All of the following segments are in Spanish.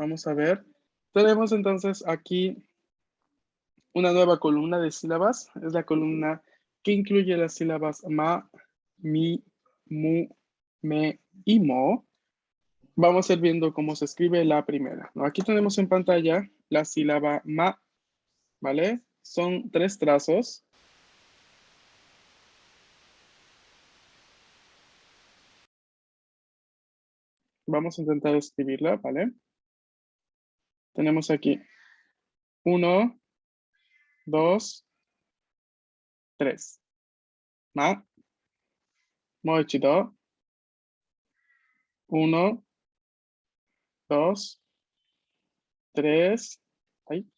Vamos a ver. Tenemos entonces aquí una nueva columna de sílabas. Es la columna que incluye las sílabas ma, mi, mu, me y mo. Vamos a ir viendo cómo se escribe la primera, ¿no? Aquí tenemos en pantalla la sílaba ma, ¿vale? Son 3 trazos. Vamos a intentar escribirla, ¿vale? Tenemos aquí 1, 2, 3. Ma, moichido. 1, 2, 3. Ahí.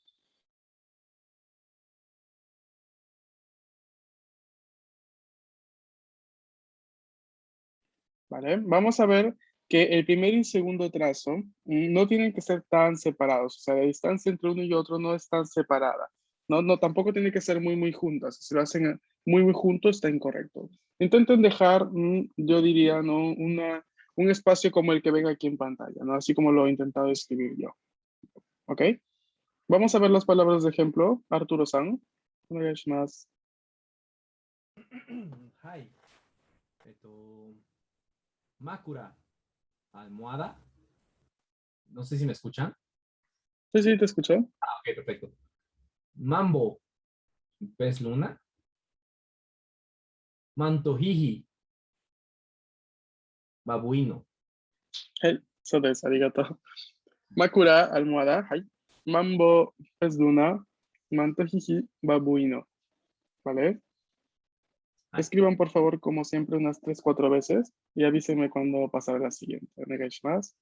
¿Vale? Vamos a ver que el primer y segundo trazo no tienen que ser tan separados. O sea, la distancia entre uno y otro no es tan separada. No, tampoco tiene que ser muy juntas. Si lo hacen muy juntos, está incorrecto. Intenten dejar, yo diría, ¿no? Un espacio como el que ven aquí en pantalla, ¿no? Así como lo he intentado escribir yo. ¿Ok? Vamos a ver las palabras de ejemplo. Arturo-san. Onegaishimasu. はい。Makura, almohada. No sé si me escuchan. Sí, te escucho. Ah, ok, perfecto. Mambo, pez luna. Mantojiji, babuino. Hey, so desu. Arigato. Makura, almohada. Hai. Mambo, pez luna. Mantojiji, babuino. ¿Vale? Ay. Escriban, por favor, como siempre, unas 3, 4 veces y avísenme cuando pasar a la siguiente. Onegaishimasu.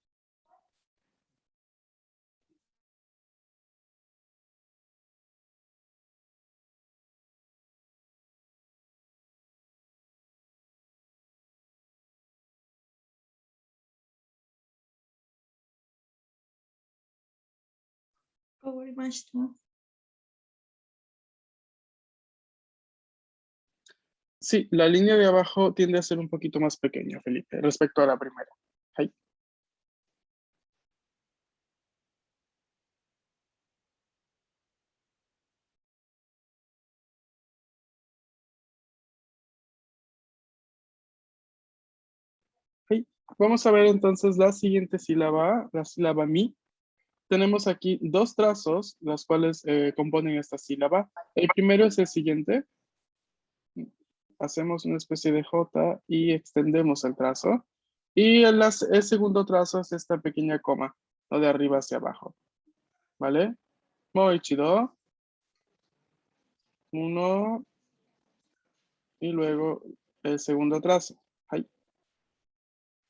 Sí, la línea de abajo tiende a ser un poquito más pequeña, Felipe, respecto a la primera. Hai. Hai. Vamos a ver entonces la siguiente sílaba, la sílaba mi. Tenemos aquí 2 trazos, los cuales componen esta sílaba. El primero es el siguiente. Hacemos una especie de J y extendemos el trazo. Y el segundo trazo es esta pequeña coma, ¿no? De arriba hacia abajo. ¿Vale? Moichido. 1 y luego el segundo trazo. Ahí.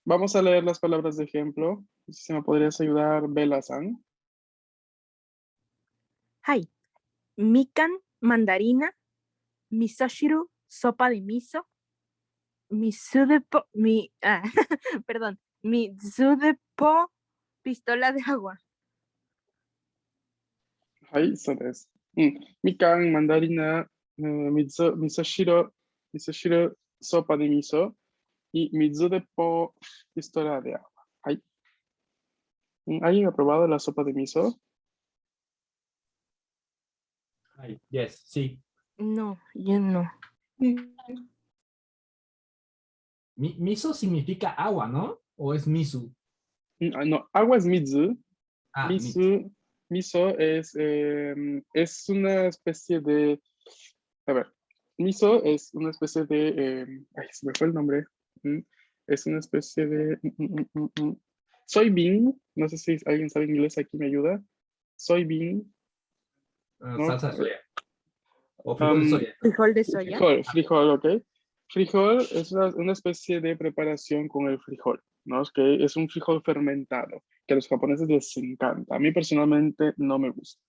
Vamos a leer las palabras de ejemplo. Si me podrías ayudar, Bella-san. はい。みかん、mandarina, miso-shiru, sopa de miso, perdón, mizudepo, pistola de agua. Ahí, eso es. Mikan, mandarina, misoshiro, sopa de miso y mizu de po, pistola de agua. Ahí. ¿Alguien ha probado la sopa de miso? Ay, yes, sí. No, yo no. Miso significa agua, ¿no? ¿O es misu? No, agua es mizu. Ah, miso. Miso es una especie de, a ver, miso es una especie de, ay, se me fue el nombre. Es una especie de, soybean, no sé si alguien sabe inglés, aquí me ayuda. Soybean, ¿no? Salsa de soya. O frijol de soya. Frijol de soya. Frijol, ok. Frijol es una especie de preparación con el frijol, ¿no? Es que es un frijol fermentado, que a los japoneses les encanta. A mí personalmente no me gusta,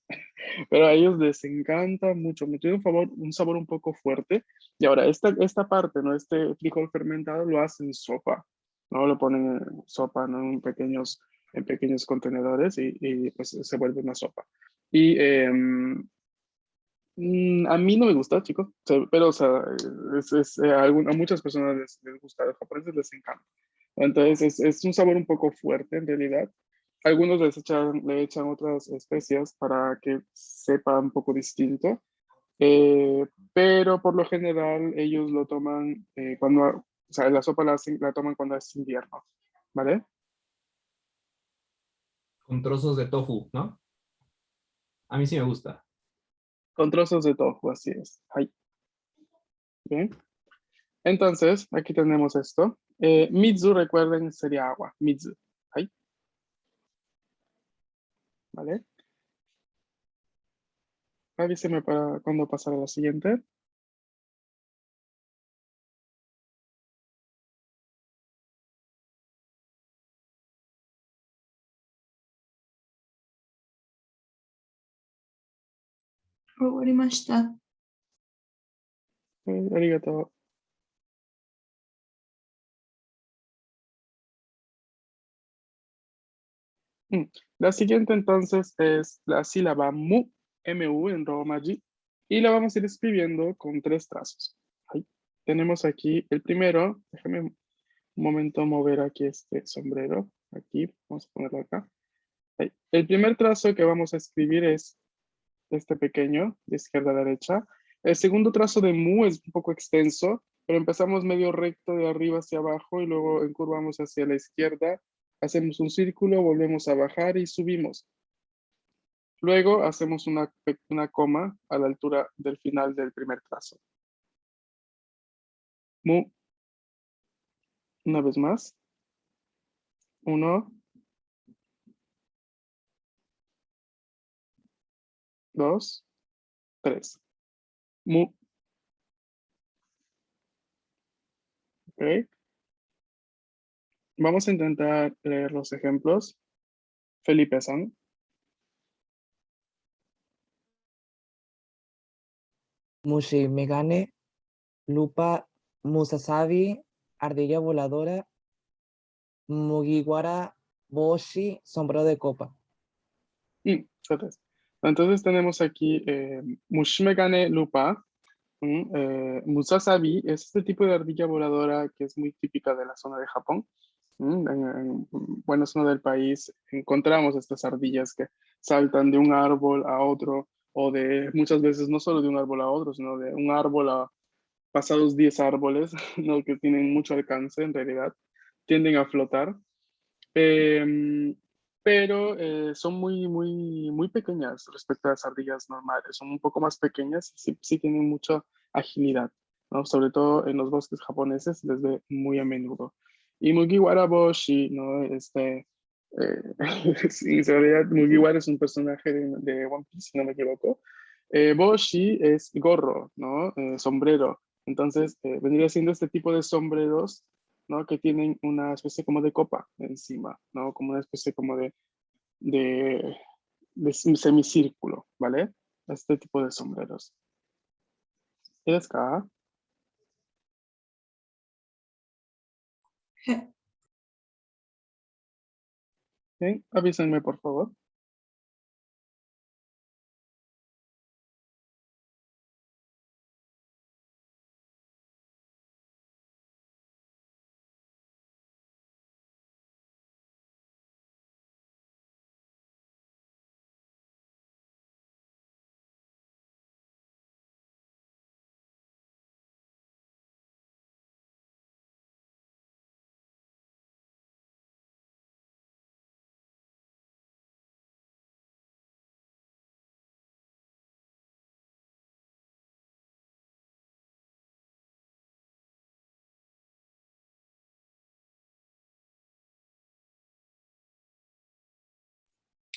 pero a ellos les encanta mucho. Me tiene un sabor un poco fuerte. Y ahora, esta parte, ¿no? Este frijol fermentado lo hacen sopa, ¿no? Lo ponen en sopa, ¿no? En pequeños contenedores y pues se vuelve una sopa. Y a mí no me gusta, chicos, pero o sea, a muchas personas les gusta, a los japoneses les encanta. Entonces es un sabor un poco fuerte en realidad. Algunos le echan otras especias para que sepa un poco distinto, pero por lo general ellos lo toman cuando, o sea, la sopa la toman cuando es invierno, ¿vale? Con trozos de tofu, ¿no? A mí sí me gusta. Con trozos de tofu, así es. Ahí. Bien. Entonces, aquí tenemos esto. Mitsu, recuerden, sería agua. Mitsu. Ahí, ¿vale? Avíseme para cuando pasar a la siguiente. Owarimashita. Arigato. Mm. La siguiente entonces es la sílaba mu, mu en romaji, y la vamos a ir escribiendo con 3 trazos. Ahí. Tenemos aquí el primero, déjame un momento mover aquí este sombrero, aquí, vamos a ponerlo acá. Ahí. El primer trazo que vamos a escribir es este pequeño, de izquierda a derecha. El segundo trazo de mu es un poco extenso, pero empezamos medio recto de arriba hacia abajo y luego encurvamos hacia la izquierda, hacemos un círculo, volvemos a bajar y subimos. Luego hacemos una coma a la altura del final del primer trazo. Mu, una vez más. 1, 2, 3. Mu, ok. Vamos a intentar leer los ejemplos. Felipe-san. Mushi Megane, Lupa Musasabi, Ardilla Voladora, Mugiwara Boshi, Sombrero de Copa. Entonces tenemos aquí Mushimegane Lupa. Musasabi es este tipo de ardilla voladora que es muy típica de la zona de Japón. En buena zona del país encontramos estas ardillas que saltan de un árbol a otro, o de muchas veces no solo de un árbol a otro, sino de un árbol a pasados 10 árboles, ¿no? Que tienen mucho alcance en realidad, tienden a flotar. Em, pero son muy pequeñas respecto a las ardillas normales. Son un poco más pequeñas y sí tienen mucha agilidad, ¿no? Sobre todo en los bosques japoneses les ve muy a menudo. Y Mugiwara Boshi, ¿no? Sí, en realidad Mugiwara es un personaje de One Piece, si no me equivoco. Boshi es gorro, ¿no? Sombrero. Entonces, vendría siendo este tipo de sombreros, ¿no? Que tienen una especie como de copa encima, ¿no? Como una especie como de, de semicírculo, ¿vale? Este tipo de sombreros. ¿Es acá? Bien, avísenme por favor.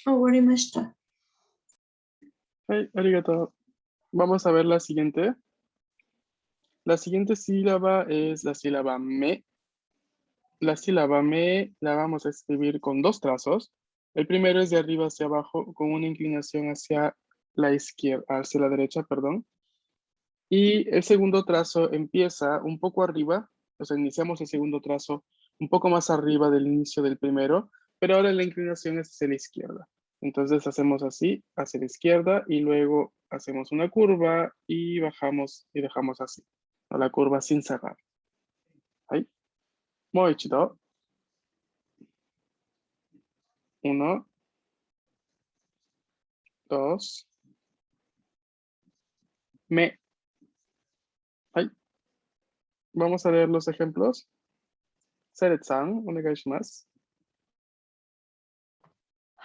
Owarimashita. Hey, arigato. Vamos a ver la siguiente. La siguiente sílaba es la sílaba me. La sílaba me la vamos a escribir con 2 trazos. El primero es de arriba hacia abajo con una inclinación hacia la izquierda, hacia la derecha, perdón. Y el segundo trazo empieza un poco arriba, o sea, iniciamos el segundo trazo un poco más arriba del inicio del primero, pero ahora la inclinación es hacia la izquierda. Entonces hacemos así, hacia la izquierda, y luego hacemos una curva y bajamos y dejamos así, ¿no? La curva sin cerrar. Ahí. Muy chido. 1, 2, me. Ay, vamos a leer los ejemplos. Seret-san, onegaishimasu.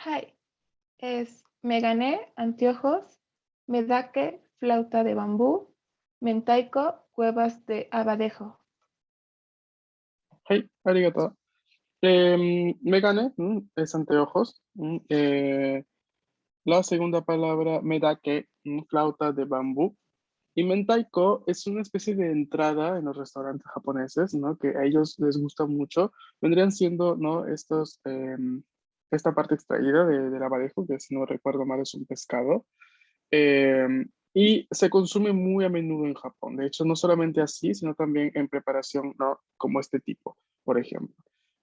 Hi, es me gané anteojos, medake flauta de bambú, mentaiko cuevas de abadejo. Hey, arigato. Megane es anteojos. La segunda palabra, medake, flauta de bambú. Y mentaiko es una especie de entrada en los restaurantes japoneses, ¿no? Que a ellos les gusta mucho. Vendrían siendo, ¿no? Esta parte extraída del abadejo, que si no recuerdo mal es un pescado. Y se consume muy a menudo en Japón. De hecho, no solamente así, sino también en preparación, ¿no? Como este tipo, por ejemplo.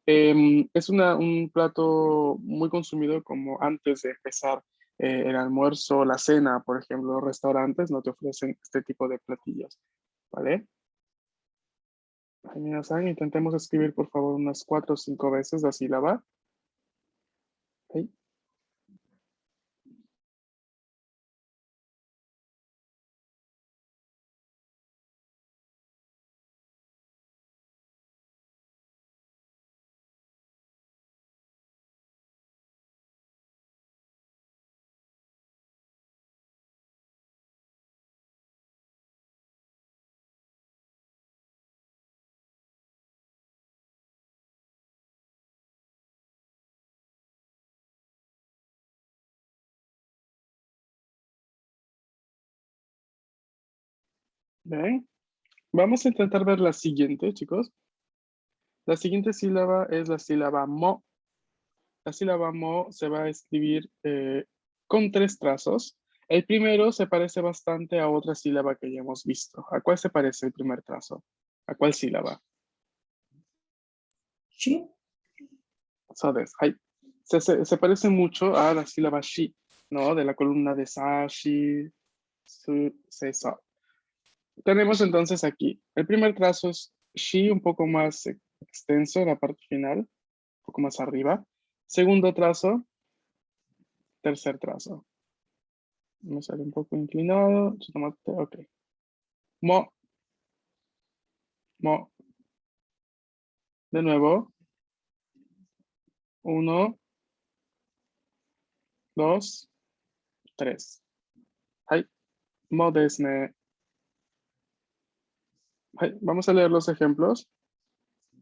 Es un plato muy consumido como antes de empezar el almuerzo, la cena, por ejemplo, los restaurantes no te ofrecen este tipo de platillos, ¿vale? Ay, minasan, intentemos escribir, por favor, unas 4 o 5 veces la sílaba. ¿Ok? ¿Ven? Vamos a intentar ver la siguiente, chicos. La siguiente sílaba es la sílaba mo. La sílaba mo se va a escribir con 3 trazos. El primero se parece bastante a otra sílaba que ya hemos visto. ¿A cuál se parece el primer trazo? ¿A cuál sílaba? Shi. Ay, se parece mucho a la sílaba shi, ¿no? De la columna de sa, shi, su, se, sa. Tenemos entonces aquí, el primer trazo es shi, un poco más extenso en la parte final, un poco más arriba. Segundo trazo, tercer trazo. Me sale un poco inclinado. Ok. Mo. Mo. De nuevo. 1, 2, 3. Hai. Mo desu ne. Hai. Vamos a leer los ejemplos.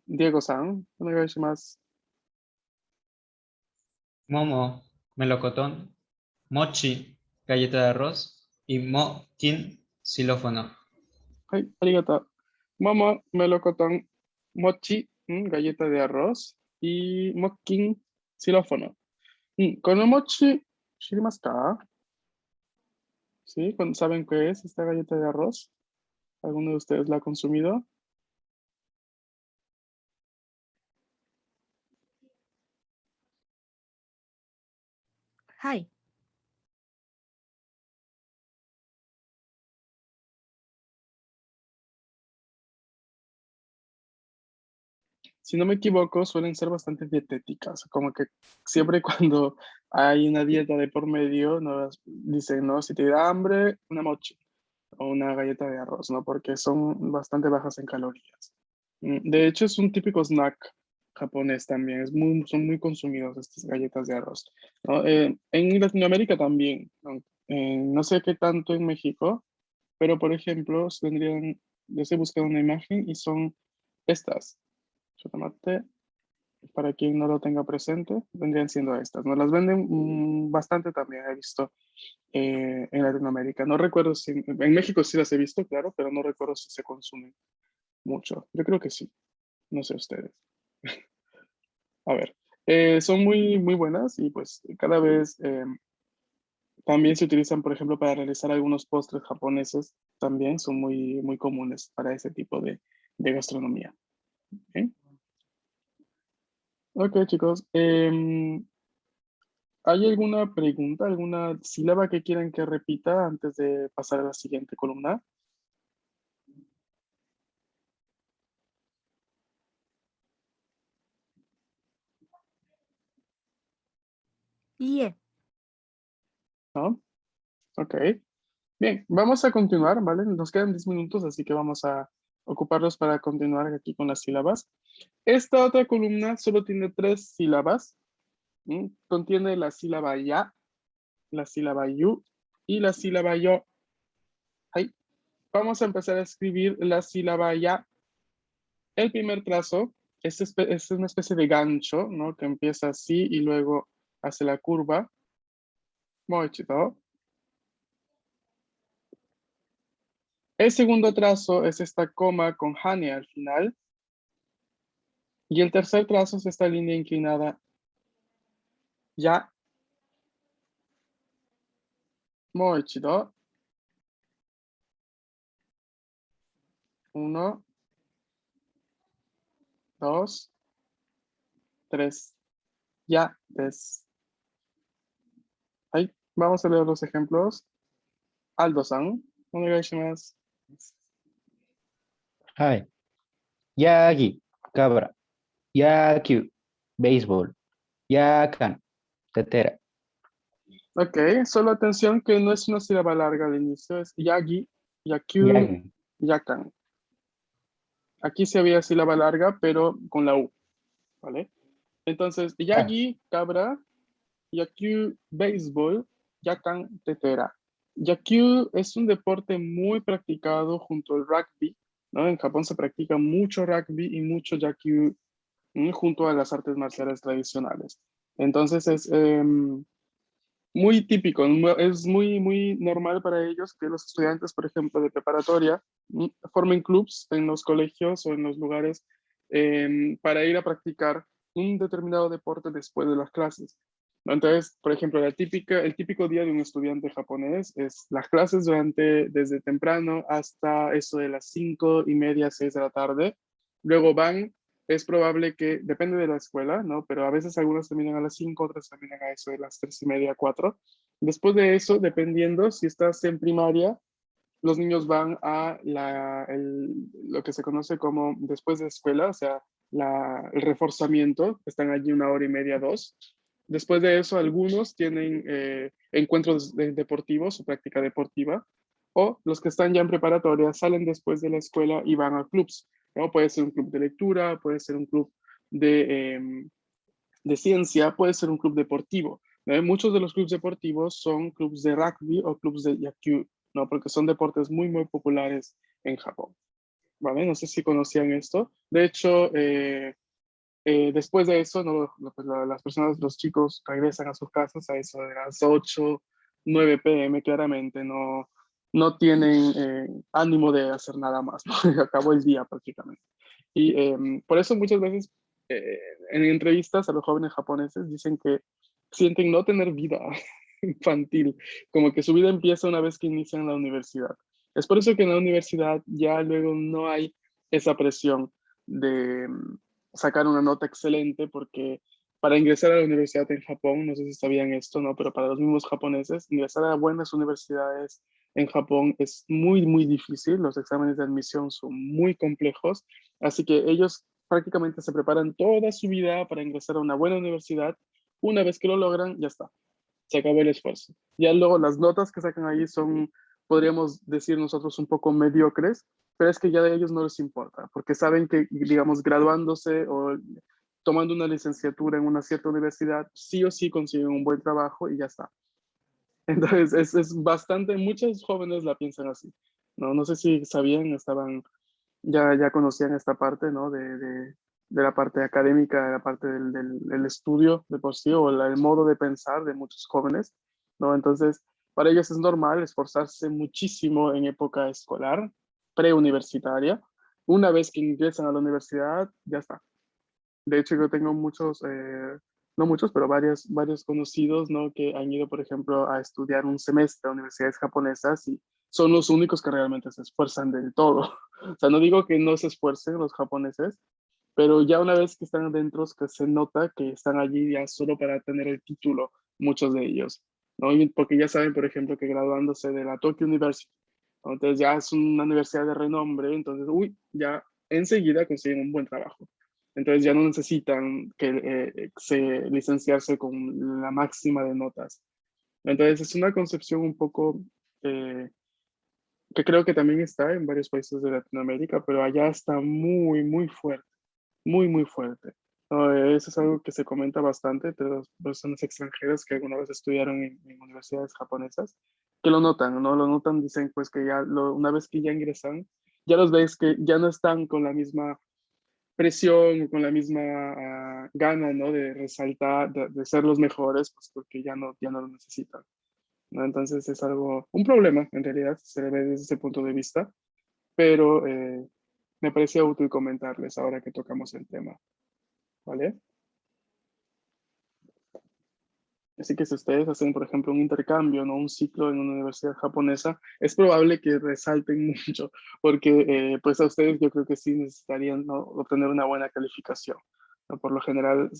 Diego-san, onegaishimasu. Momo, melocotón, mochi, galleta de arroz y mokin, xilófono. Hai, arigato. Momo, melocotón, mochi, galleta de arroz, y mokkin, xilófono. Con mochi, ¿shirimasu ka? ¿Sí? ¿Saben qué es esta galleta de arroz? ¿Alguno de ustedes la ha consumido? Hi. Si no me equivoco, suelen ser bastante dietéticas, como que siempre cuando hay una dieta de por medio, nos dicen, ¿no? Si te da hambre, una mochi o una galleta de arroz, ¿no? Porque son bastante bajas en calorías. De hecho, es un típico snack japonés también, son muy consumidos estas galletas de arroz, ¿no? En Latinoamérica también, ¿no? No sé qué tanto en México, pero por ejemplo, yo estoy buscando una imagen y son estas. Chocolate, para quien no lo tenga presente, vendrían siendo estas. Nos las venden bastante también, he visto en Latinoamérica. No recuerdo si, en México sí las he visto, claro, pero no recuerdo si se consumen mucho. Yo creo que sí, no sé ustedes. A ver, son muy buenas y pues cada vez también se utilizan, por ejemplo, para realizar algunos postres japoneses, también son muy comunes para ese tipo de gastronomía. ¿Ok? Ok, chicos. ¿Hay alguna pregunta, alguna sílaba que quieran que repita antes de pasar a la siguiente columna? Ie. ¿no? Ok. Bien, vamos a continuar, ¿vale? Nos quedan 10 minutos, así que vamos a ocuparlos para continuar aquí con las sílabas. Esta otra columna solo tiene 3 sílabas. Contiene la sílaba ya, la sílaba yu y la sílaba yo. Ahí. Vamos a empezar a escribir la sílaba ya. El primer trazo es una especie de gancho, ¿no? Que empieza así y luego hace la curva. Muy chido. El segundo trazo es esta coma con hane al final. Y el tercer trazo es esta línea inclinada. Ya. Muy chido. 1, 2, 3. Ya. Ahí. Vamos a leer los ejemplos. Aldo-san, onegaishimasu. はい。ヤギ、カブラ、野球、ベースボール、ヤーカン、tetera. Ok, solo atención que no es una sílaba larga al inicio, es yagi, yakyu, Yagi. yakan. Aquí se había sílaba larga, pero con la U, ¿vale? Entonces, yagi, cabra, yakyu, béisbol, yakan, tetera. Yakyu es un deporte muy practicado junto al rugby, ¿no? En Japón se practica mucho rugby y mucho yakyu junto a las artes marciales tradicionales. Entonces es muy típico, es muy normal para ellos que los estudiantes, por ejemplo, de preparatoria, formen clubs en los colegios o en los lugares para ir a practicar un determinado deporte después de las clases. Entonces, por ejemplo, el típico día de un estudiante japonés es las clases desde temprano hasta eso de las 5:30, 6 de la tarde. Luego van, es probable que, depende de la escuela, ¿no? Pero a veces algunas terminan a las 5, otras terminan a eso de las 3:30, 4. Después de eso, dependiendo, si estás en primaria, los niños van a lo que se conoce como después de escuela, o sea, el reforzamiento, están allí 1 hora y media, 2. Después de eso, algunos tienen encuentros deportivos o práctica deportiva, o los que están ya en preparatoria salen después de la escuela y van a clubs, ¿no? Puede ser un club de lectura, puede ser un club de ciencia, puede ser un club deportivo, ¿no? Muchos de los clubes deportivos son clubes de rugby o clubes de yakyu, ¿no? Porque son deportes muy populares en Japón, ¿vale? No sé si conocían esto. De hecho, después de eso, pues las personas, los chicos regresan a sus casas a eso de las 8, 9 p.m. claramente, no tienen ánimo de hacer nada más, ¿no? Acabó el día prácticamente. Y por eso muchas veces en entrevistas a los jóvenes japoneses dicen que sienten no tener vida infantil, como que su vida empieza una vez que inician la universidad. Es por eso que en la universidad ya luego no hay esa presión de sacar una nota excelente, porque para ingresar a la universidad en Japón, no sé si sabían esto, ¿no? Pero para los mismos japoneses, ingresar a buenas universidades en Japón es muy difícil. Los exámenes de admisión son muy complejos, así que ellos prácticamente se preparan toda su vida para ingresar a una buena universidad. Una vez que lo logran, ya está, se acabó el esfuerzo. Ya luego las notas que sacan ahí son, podríamos decir nosotros, un poco mediocres, pero es que ya de ellos no les importa, porque saben que, digamos, graduándose o tomando una licenciatura en una cierta universidad, sí o sí consiguen un buen trabajo y ya está. Entonces es bastante, muchos jóvenes la piensan así. No sé si sabían, ya conocían esta parte, ¿no? De la parte académica, de la parte del estudio de por sí, o el modo de pensar de muchos jóvenes, ¿no? Entonces, para ellos es normal esforzarse muchísimo en época escolar, preuniversitaria. Una vez que ingresan a la universidad, ya está. De hecho, yo tengo no muchos, pero varios conocidos, ¿no? Que han ido, por ejemplo, a estudiar un semestre a universidades japonesas y son los únicos que realmente se esfuerzan del todo. O sea, no digo que no se esfuercen los japoneses, pero ya una vez que están adentro, que se nota que están allí ya solo para tener el título, muchos de ellos, ¿no? Porque ya saben, por ejemplo, que graduándose de la Tokyo University, ¿no? Entonces ya es una universidad de renombre, entonces, ya enseguida consiguen un buen trabajo. Entonces ya no necesitan licenciarse con la máxima de notas. Entonces es una concepción un poco que creo que también está en varios países de Latinoamérica, pero allá está muy, muy fuerte, muy, muy fuerte. ¿No? Eso es algo que se comenta bastante entre las personas extranjeras que alguna vez estudiaron en universidades japonesas, que lo notan, ¿no? Lo notan, dicen pues que ya una vez que ya ingresan, ya los ves que ya no están con la misma presión, con la misma gana, ¿no? De resaltar, de ser los mejores, pues porque ya no lo necesitan, ¿no? Entonces es algo, un problema en realidad, se ve desde ese punto de vista, pero me parecía útil comentarles ahora que tocamos el tema, ¿vale? Así que si ustedes hacen, por ejemplo, un intercambio, ¿no? Un ciclo en una universidad japonesa, es probable que resalten mucho, porque pues a ustedes yo creo que sí necesitarían, ¿no? Obtener una buena calificación, ¿no? Por lo general,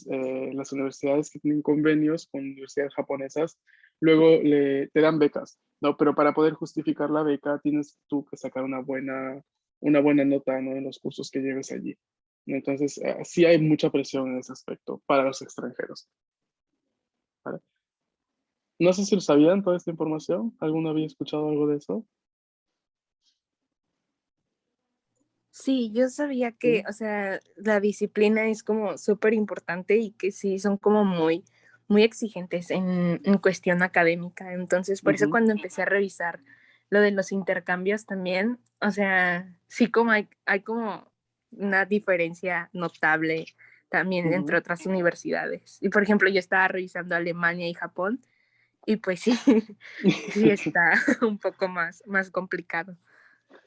las universidades que tienen convenios con universidades japonesas, luego te dan becas, ¿no? Pero para poder justificar la beca, tienes tú que sacar una buena nota, ¿no? En los cursos que lleves allí. Entonces, sí hay mucha presión en ese aspecto para los extranjeros. ¿Vale? No sé si lo sabían toda esta información. ¿Alguno había escuchado algo de eso? Sí, yo sabía Sí. que, o sea, la disciplina es como súper importante y que sí son como muy, muy exigentes en cuestión académica. Entonces, por eso Ujú, cuando empecé a revisar lo de los intercambios también, o sea, sí como hay como una diferencia notable también entre ujú. otras universidades. Y por ejemplo, yo estaba revisando Alemania y Japón y pues sí, sí está un poco más complicado.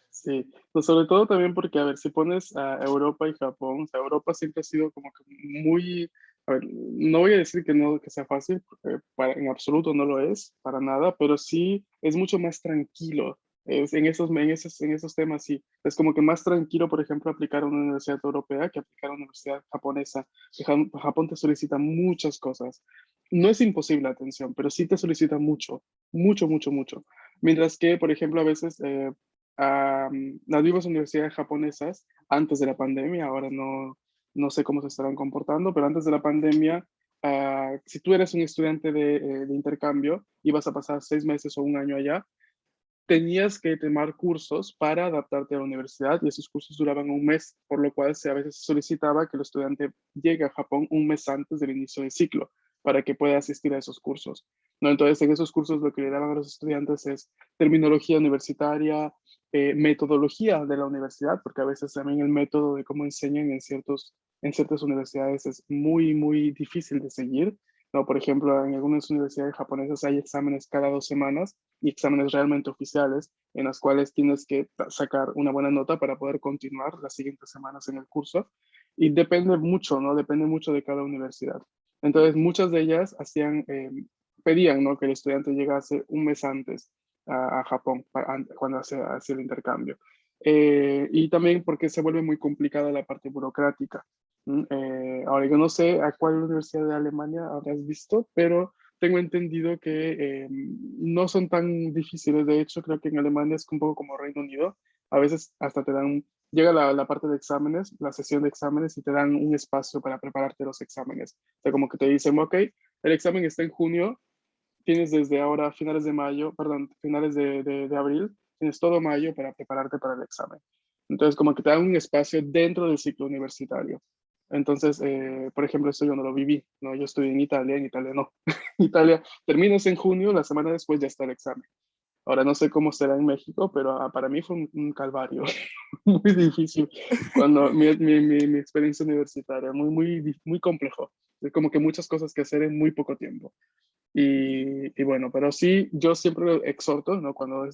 Sí, pues sobre todo también porque, a ver, si pones a Europa y Japón, o sea, Europa siempre ha sido como que muy, a ver, no voy a decir que no, que sea fácil, porque en absoluto no lo es, para nada, pero sí es mucho más tranquilo. En esos temas sí, es como que más tranquilo, por ejemplo, aplicar a una universidad europea que aplicar a una universidad japonesa. Japón te solicita muchas cosas. No es imposible, atención, pero sí te solicita mucho, mucho, mucho, mucho. Mientras que, por ejemplo, a veces las mismas universidades japonesas antes de la pandemia, ahora no sé cómo se estarán comportando, pero antes de la pandemia, si tú eres un estudiante de intercambio y vas a pasar 6 meses o un año allá, tenías que tomar cursos para adaptarte a la universidad y esos cursos duraban un mes, por lo cual a veces se solicitaba que el estudiante llegue a Japón un mes antes del inicio del ciclo para que pueda asistir a esos cursos, ¿no? Entonces, en esos cursos lo que le daban a los estudiantes es terminología universitaria, metodología de la universidad, porque a veces también el método de cómo enseñan en ciertas universidades es muy, muy difícil de seguir, ¿no? Por ejemplo, en algunas universidades japonesas hay exámenes cada 2 semanas y exámenes realmente oficiales en las cuales tienes que sacar una buena nota para poder continuar las siguientes semanas en el curso. Y depende mucho, ¿no? Depende mucho de cada universidad. Entonces, muchas de ellas pedían, ¿no? Que el estudiante llegase un mes antes a Japón cuando hace el intercambio. Y también porque se vuelve muy complicada la parte burocrática. Ahora, yo no sé a cuál universidad de Alemania habrás visto, pero tengo entendido que no son tan difíciles. De hecho, creo que en Alemania es un poco como Reino Unido. A veces hasta llega la parte de exámenes, la sesión de exámenes, y te dan un espacio para prepararte los exámenes. O sea, como que te dicen, ok, el examen está en junio, tienes desde ahora, finales de mayo, perdón, finales de abril, tienes todo mayo para prepararte para el examen. Entonces, como que te dan un espacio dentro del ciclo universitario. Entonces, por ejemplo, esto yo no lo viví, ¿no? Yo estudié en Italia no. Italia terminas en junio, la semana después ya está el examen. Ahora no sé cómo será en México, pero para mí fue un calvario, muy difícil cuando mi experiencia universitaria, muy, muy, muy complejo. Es como que muchas cosas que hacer en muy poco tiempo. Y bueno, pero sí, yo siempre exhorto, ¿no? Cuando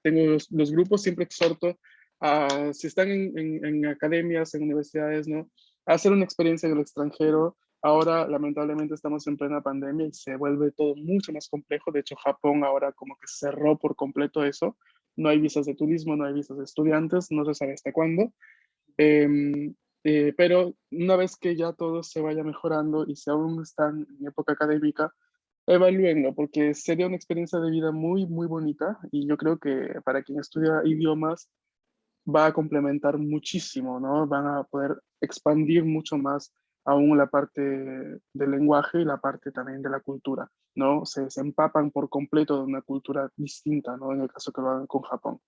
tengo los grupos, siempre exhorto a, si están en academias, en universidades, ¿no? A hacer una experiencia en el extranjero. Ahora, lamentablemente, estamos en plena pandemia y se vuelve todo mucho más complejo. De hecho, Japón ahora como que cerró por completo eso. No hay visas de turismo, no hay visas de estudiantes, no se sabe hasta cuándo. Em, pero una vez que ya todo se vaya mejorando y si aún están en época académica, evalúenlo, porque sería una experiencia de vida muy, muy bonita y yo creo que para quien estudia idiomas va a complementar muchísimo, ¿no? Van a poder expandir mucho más aún la parte del lenguaje y la parte también de la cultura, ¿no? Se empapan por completo de una cultura distinta, ¿no? En el caso que lo hagan con Japón.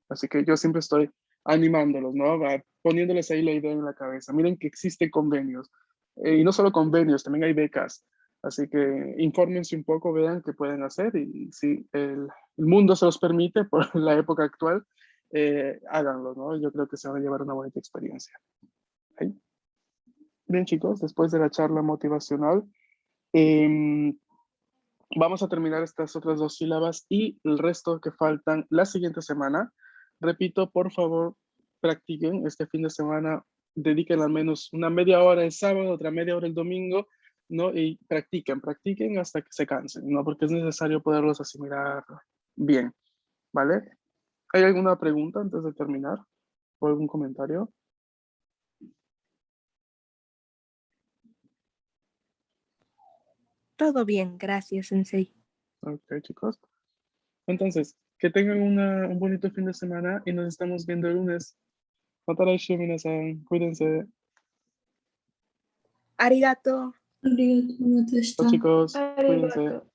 Así que yo siempre estoy animándolos, ¿no? Poniéndoles ahí la idea en la cabeza. Miren que existen convenios. Y no solo convenios, también hay becas. Así que infórmense un poco, vean qué pueden hacer y si el mundo se los permite por la época actual, háganlo, ¿no? Yo creo que se van a llevar una bonita experiencia. ¿Okay? Bien, chicos, después de la charla motivacional, vamos a terminar estas otras 2 sílabas y el resto que faltan la siguiente semana. Repito, por favor, practiquen este fin de semana, dediquen al menos una media hora el sábado, otra media hora el domingo, ¿no? Y practiquen hasta que se cansen, ¿no? Porque es necesario poderlos asimilar bien, ¿vale? ¿Hay alguna pregunta antes de terminar? ¿O algún comentario? Todo bien, gracias, Sensei. Ok, chicos. Entonces, que tengan un bonito fin de semana y nos estamos viendo el lunes. Matarashi, minasan. Cuídense. Arigato. Arigatou, Chao, chicos. Cuídense. Arigato.